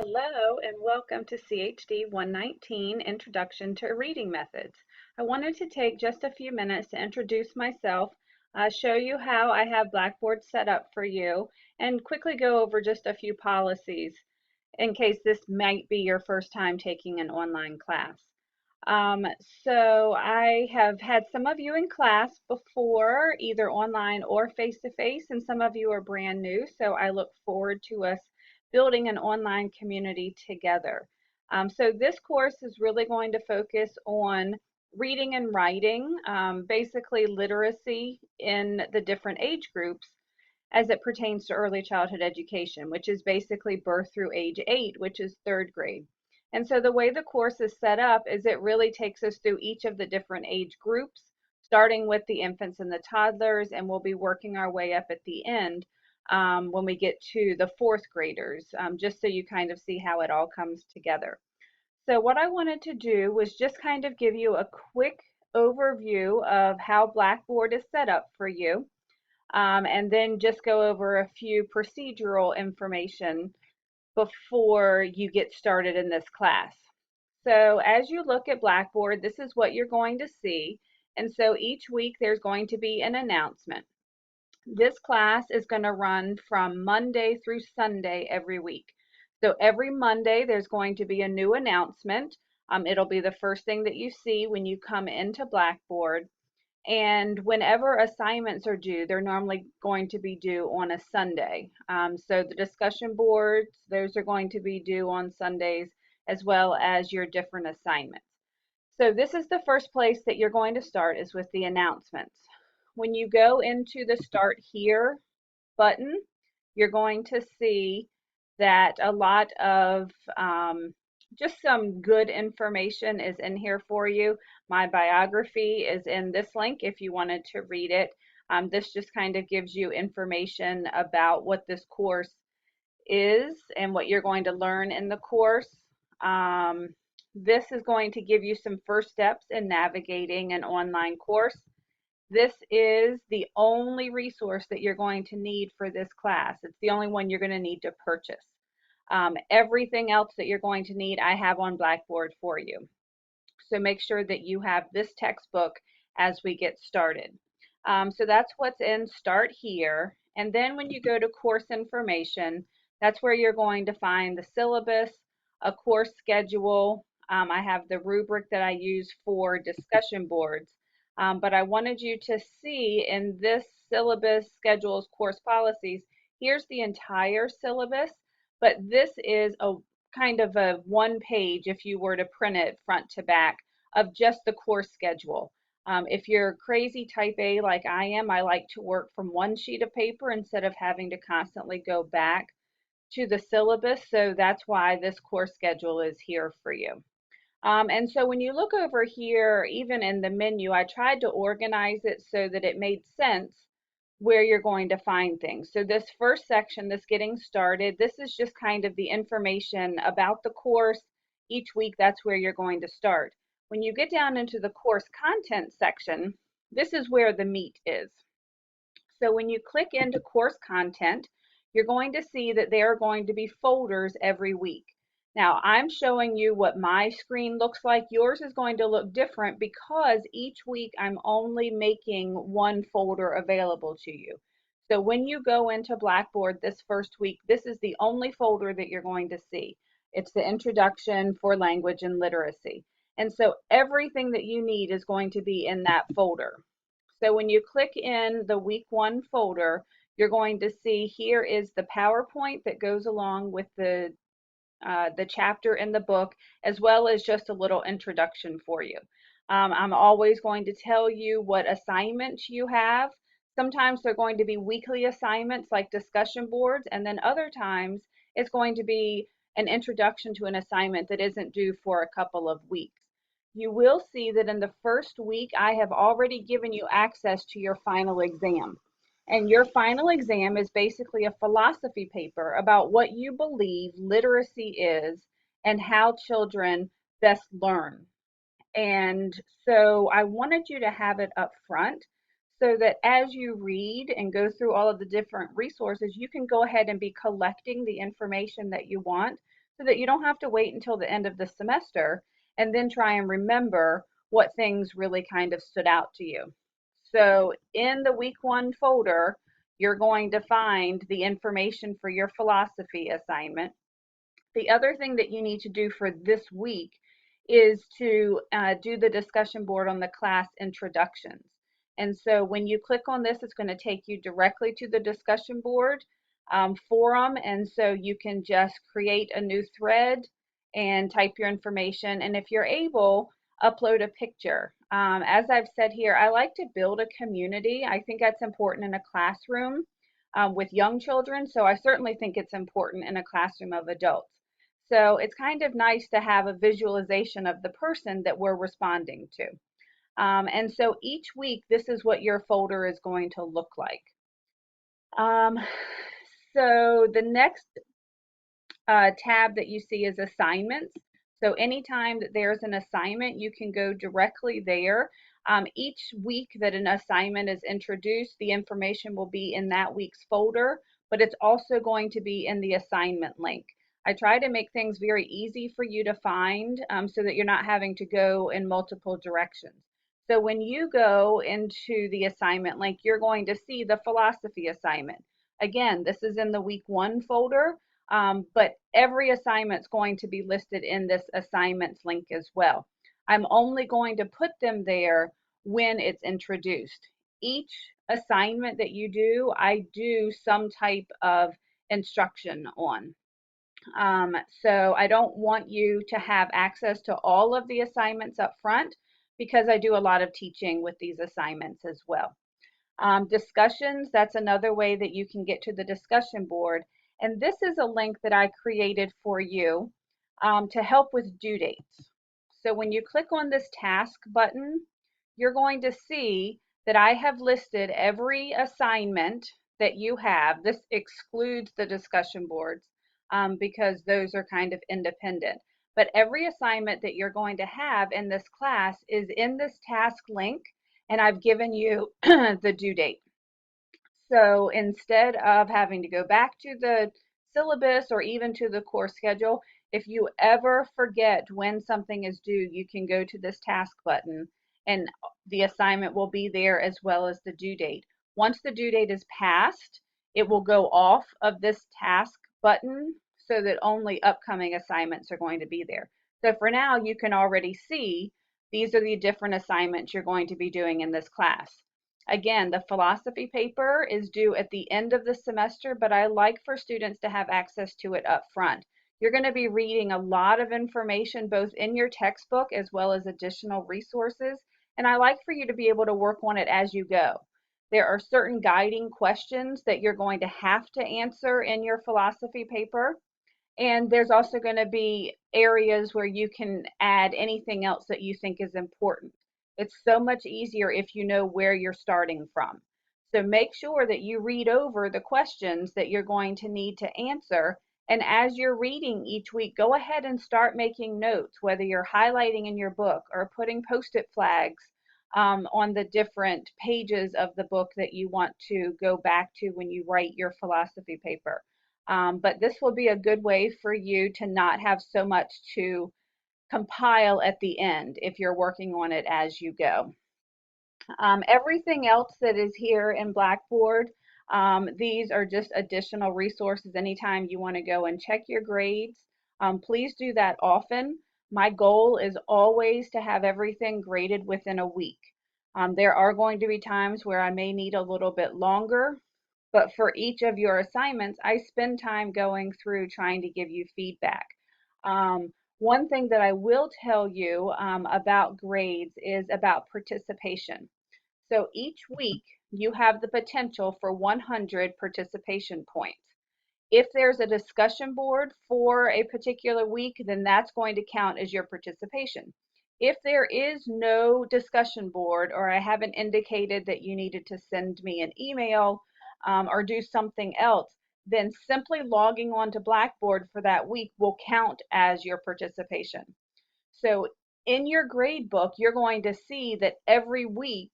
Hello and welcome to CHD 119 Introduction to Reading Methods. I wanted to take just a few minutes to introduce myself, show you how I have Blackboard set up for you, and quickly go over just a few policies in case this might be your first time taking an online class. Um, so I have had some of you in class before, either online or face-to-face, and some of you are brand new, so I look forward to us building an online community together. So this course is really going to focus on reading and writing, basically literacy in the different age groups as it pertains to early childhood education, which is basically birth through age 8, which is 3rd grade. And so the way the course is set up is it really takes us through each of the different age groups, starting with the infants and the toddlers, and we'll be working our way up at the end when we get to the 4th graders, just so you kind of see how it all comes together. So what I wanted to do was just kind of give you a quick overview of how Blackboard is set up for you, and then just go over a few procedural information before you get started in this class. So as you look at Blackboard, this is what you're going to see. And so each week there's going to be an announcement. This class is going to run from Monday through Sunday every week. So every Monday there's going to be a new announcement. It'll be the first thing that you see when you come into Blackboard. And whenever assignments are due, they're normally going to be due on a Sunday. So the discussion boards, those are going to be due on Sundays, as well as your different assignments. So this is the first place that you're going to start, is with the announcements. When you go into the Start Here button, you're going to see that a lot of just some good information is in here for you. My biography is in this link if you wanted to read it. This just kind of gives you information about what this course is and what you're going to learn in the course. This is going to give you some first steps in navigating an online course. This is the only resource that you're going to need for this class. It's the only one you're going to need to purchase. Everything else that you're going to need, I have on Blackboard for you. So make sure that you have this textbook as we get started. So that's what's in Start Here. And then when you go to Course Information, that's where you're going to find the syllabus, a course schedule. I have the rubric that I use for discussion boards. But I wanted you to see in this syllabus, schedules, course policies, here's the entire syllabus, but this is a kind of a one page, if you were to print it front to back, of just the course schedule. If you're crazy type A like I am, I like to work from one sheet of paper instead of having to constantly go back to the syllabus. So that's why this course schedule is here for you. And so when you look over here, even in the menu, I tried to organize it so that it made sense where you're going to find things. So this first section, this getting started, this is just kind of the information about the course. Each week, that's where you're going to start. When you get down into the course content section, this is where the meat is. So when you click into course content, you're going to see that there are going to be folders every week. Now, I'm showing you what my screen looks like. Yours is going to look different because each week I'm only making one folder available to you. So when you go into Blackboard this first week, this is the only folder that you're going to see. It's the Introduction for Language and Literacy. And so everything that you need is going to be in that folder. So when you click in the week 1 folder, you're going to see here is the PowerPoint that goes along with the chapter in the book, as well as just a little introduction for you. I'm always going to tell you what assignments you have. Sometimes they're going to be weekly assignments like discussion boards, and then other times it's going to be an introduction to an assignment that isn't due for a couple of weeks. You will see that in the first week, I have already given you access to your final exam. And your final exam is basically a philosophy paper about what you believe literacy is and how children best learn. And so I wanted you to have it up front so that as you read and go through all of the different resources, you can go ahead and be collecting the information that you want so that you don't have to wait until the end of the semester and then try and remember what things really kind of stood out to you. So in the week one folder, you're going to find the information for your philosophy assignment. The other thing that you need to do for this week is to do the discussion board on the class introductions. And so when you click on this, it's going to take you directly to the discussion board forum. And so you can just create a new thread and type your information. And if you're able, upload a picture. As I've said here, I like to build a community. I think that's important in a classroom with young children. So I certainly think it's important in a classroom of adults. So it's kind of nice to have a visualization of the person that we're responding to. And so each week, this is what your folder is going to look like. Um, so the next tab that you see is assignments. So anytime that there's an assignment, you can go directly there. Each week that an assignment is introduced, the information will be in that week's folder, but it's also going to be in the assignment link. I try to make things very easy for you to find so that you're not having to go in multiple directions. So when you go into the assignment link, you're going to see the philosophy assignment. Again, this is in the week one folder, but every assignment is going to be listed in this assignments link as well. I'm only going to put them there when it's introduced. Each assignment that you do, I do some type of instruction on. So I don't want you to have access to all of the assignments up front because I do a lot of teaching with these assignments as well. Discussions, that's another way that you can get to the discussion board. And this is a link that I created for you to help with due dates. So when you click on this task button, you're going to see that I have listed every assignment that you have. This excludes the discussion boards because those are kind of independent. But every assignment that you're going to have in this class is in this task link, and I've given you the due date. So instead of having to go back to the syllabus or even to the course schedule, if you ever forget when something is due, you can go to this task button and the assignment will be there as well as the due date. Once the due date is passed, it will go off of this task button so that only upcoming assignments are going to be there. So for now, you can already see these are the different assignments you're going to be doing in this class. Again, the philosophy paper is due at the end of the semester, but I like for students to have access to it up front. You're going to be reading a lot of information both in your textbook as well as additional resources, and I like for you to be able to work on it as you go. There are certain guiding questions that you're going to have to answer in your philosophy paper. And there's also going to be areas where you can add anything else that you think is important. It's so much easier if you know where you're starting from. So make sure that you read over the questions that you're going to need to answer. And as you're reading each week, go ahead and start making notes, whether you're highlighting in your book or putting post-it flags on the different pages of the book that you want to go back to when you write your philosophy paper. But this will be a good way for you to not have so much to compile at the end if you're working on it as you go. Everything else that is here in Blackboard, these are just additional resources anytime you want to go and check your grades. Please do that often. My goal is always to have everything graded within a week. There are going to be times where I may need a little bit longer, but for each of your assignments, I spend time going through trying to give you feedback. One thing that I will tell you about grades is about participation. So each week, you have the potential for 100 participation points. If there's a discussion board for a particular week, then that's going to count as your participation. If there is no discussion board, or I haven't indicated that you needed to send me an email or do something else, then simply logging on to Blackboard for that week will count as your participation. So in your grade book, you're going to see that every week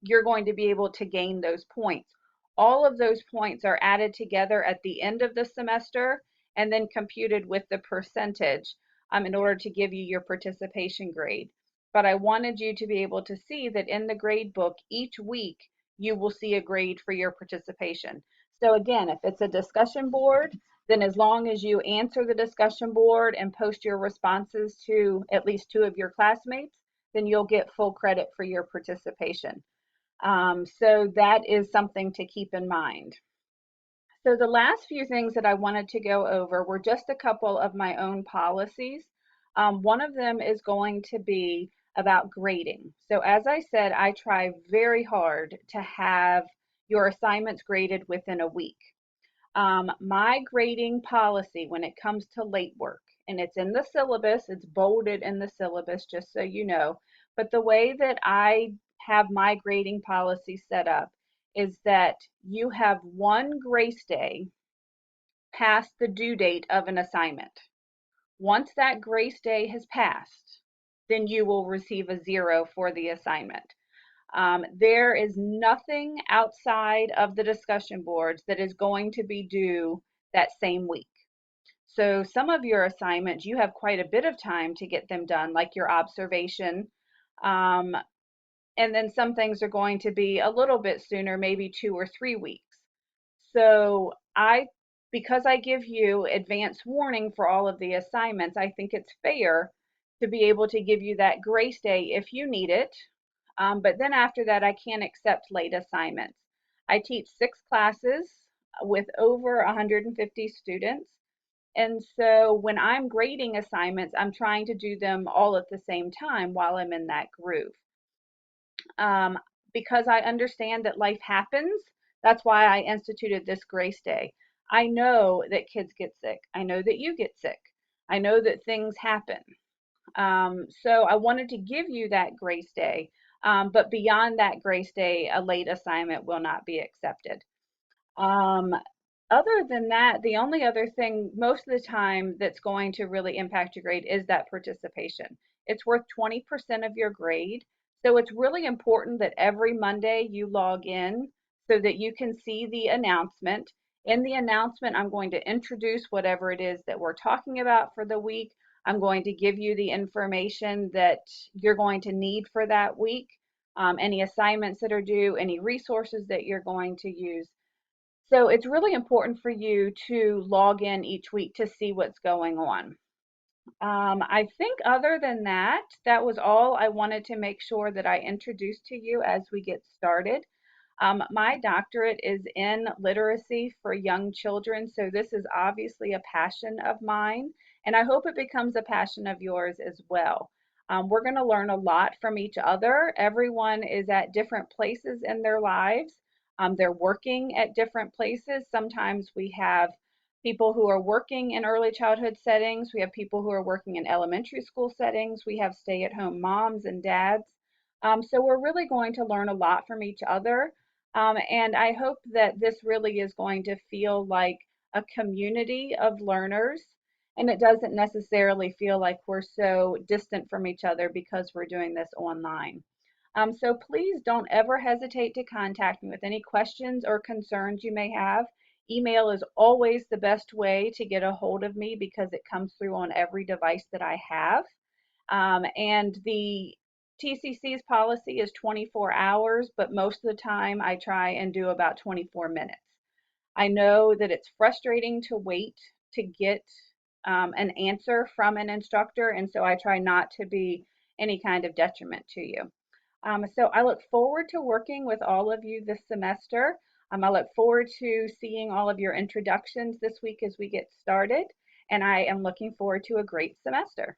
you're going to be able to gain those points. All of those points are added together at the end of the semester, and then computed with the percentage in order to give you your participation grade. But I wanted you to be able to see that in the grade book each week you will see a grade for your participation. So again, if it's a discussion board, then as long as you answer the discussion board and post your responses to at least 2 of your classmates, then you'll get full credit for your participation. So that is something to keep in mind. So the last few things that I wanted to go over were just a couple of my own policies. One of them is going to be about grading. So as I said, I try very hard to have your assignments graded within a week. My grading policy when it comes to late work, and it's in the syllabus, it's bolded in the syllabus, just so you know, but the way that I have my grading policy set up is that you have one grace day past the due date of an assignment. Once that grace day has passed, then you will receive a 0 for the assignment. There is nothing outside of the discussion boards that is going to be due that same week. So some of your assignments, you have quite a bit of time to get them done, like your observation. Um, and then some things are going to be a little bit sooner, maybe 2 or 3 weeks. So because I give you advance warning for all of the assignments, I think it's fair to be able to give you that grace day if you need it. But then after that, I can't accept late assignments. I teach 6 classes with over 150 students. And so when I'm grading assignments, I'm trying to do them all at the same time while I'm in that groove. Um, because I understand that life happens, that's why I instituted this grace day. I know that kids get sick. I know that you get sick. I know that things happen. So I wanted to give you that grace day, but beyond that grace day, a late assignment will not be accepted. Um, Other than that, the only other thing most of the time that's going to really impact your grade is that participation. It's worth 20% of your grade. So it's really important that every Monday you log in so that you can see the announcement. In the announcement, I'm going to introduce whatever it is that we're talking about for the week. I'm going to give you the information that you're going to need for that week, any assignments that are due, any resources that you're going to use. So it's really important for you to log in each week to see what's going on. I think other than that, that was all I wanted to make sure that I introduced to you as we get started. My doctorate is in literacy for young children, so this is obviously a passion of mine, and I hope it becomes a passion of yours as well. We're going to learn a lot from each other. Everyone is at different places in their lives. They're working at different places. Sometimes we have people who are working in early childhood settings. We have people who are working in elementary school settings. We have stay-at-home moms and dads. So we're really going to learn a lot from each other. And I hope that this really is going to feel like a community of learners, and it doesn't necessarily feel like we're so distant from each other because we're doing this online. So please don't ever hesitate to contact me with any questions or concerns you may have. Email is always the best way to get a hold of me because it comes through on every device that I have. And the TCC's policy is 24 hours, but most of the time I try and do about 24 minutes. I know that it's frustrating to wait to get an answer from an instructor, and so I try not to be any kind of detriment to you. So I look forward to working with all of you this semester. I look forward to seeing all of your introductions this week as we get started, and I am looking forward to a great semester.